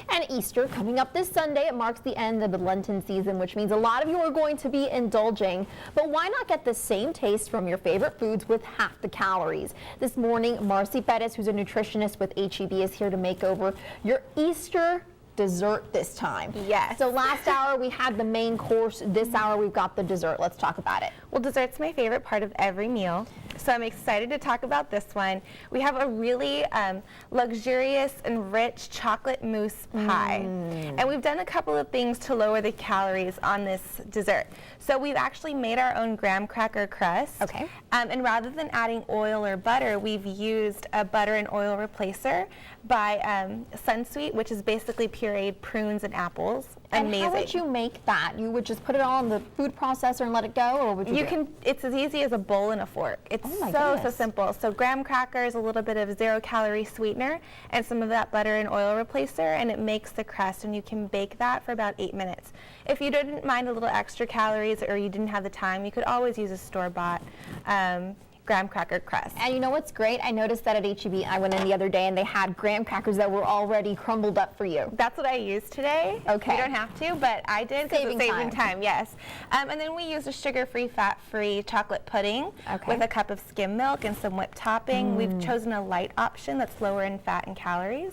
And Easter coming up this Sunday, it marks the end of the Lenten season, which means a lot of you are going to be indulging. But why not get the same taste from your favorite foods with half the calories? This morning, Marcy Bettis, who's a nutritionist with HEB, is here to make over your Easter dessert this time. Yes. So last hour we had the main course. This hour we've got the dessert. Let's talk about it. Well, dessert's my favorite part of every meal, so I'm excited to talk about this one. We have a really luxurious and rich chocolate mousse pie. And we've done a couple of things to lower the calories on this dessert. So we've actually made our own graham cracker crust. Okay. And rather than adding oil or butter, we've used a butter and oil replacer by Sunsweet, which is basically pureed prunes and apples. And Amazing. how would you make that? You would just put it all in the food processor and let it go, or would you? It's as easy as a bowl and a fork. It's so simple. So graham crackers, a little bit of 0-calorie sweetener, and some of that butter and oil replacer, and it makes the crust. And you can bake that for about 8 minutes. If you didn't mind a little extra calories, or you didn't have the time, you could always use a store-bought graham cracker crust. And you know what's great? I noticed that at HEB, I went in the other day and they had graham crackers that were already crumbled up for you. That's what I used today. Okay. You don't have to, but I did because it's saving time, yes. And then we used a sugar-free, fat-free chocolate pudding with a cup of skim milk and some whipped topping. We've chosen a light option that's lower in fat and calories.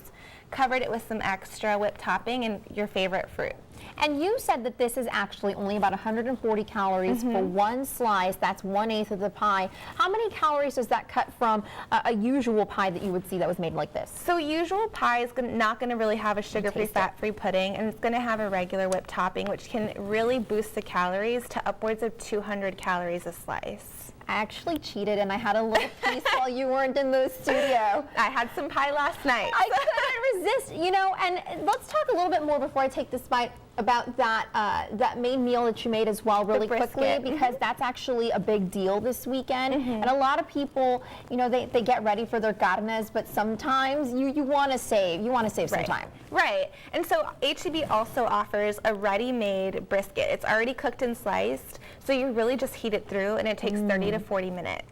Covered it with some extra whipped topping and your favorite fruit. And you said that this is actually only about 140 calories for one slice. That's 1/8 of the pie. How many calories does that cut from a usual pie that you would see that was made like this? So usual pie is not going to really have a sugar-free, fat-free pudding, and it's going to have a regular whipped topping, which can really boost the calories to upwards of 200 calories a slice. I actually cheated and I had a little piece while you weren't in the studio. I had some pie last night. I couldn't resist, you know, and let's talk a little bit more before I take this bite about that main meal that you made as well really quickly, because that's actually a big deal this weekend. And a lot of people, you know, they get ready for their carnes, but sometimes you want to save some time. Right. And so HEB also offers a ready-made brisket. It's already cooked and sliced, so you really just heat it through, and it takes 30 to 40 minutes.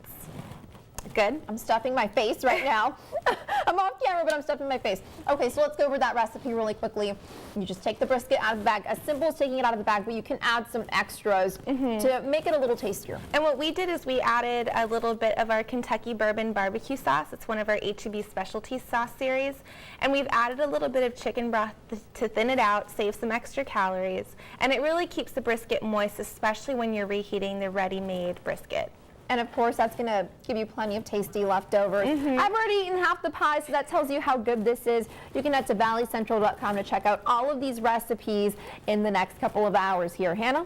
Good? I'm stuffing my face right now. I'm off camera, but I'm stuffing my face. Okay, so let's go over that recipe really quickly. You just take the brisket out of the bag, as simple as taking it out of the bag, but you can add some extras to make it a little tastier. And what we did is we added a little bit of our Kentucky bourbon barbecue sauce. It's one of our HEB specialty sauce series. And we've added a little bit of chicken broth to thin it out, save some extra calories. And it really keeps the brisket moist, especially when you're reheating the ready-made brisket. And of course, that's going to give you plenty of tasty leftovers. I've already eaten half the pie, so that tells you how good this is. You can head to valleycentral.com to check out all of these recipes in the next couple of hours here. Hannah?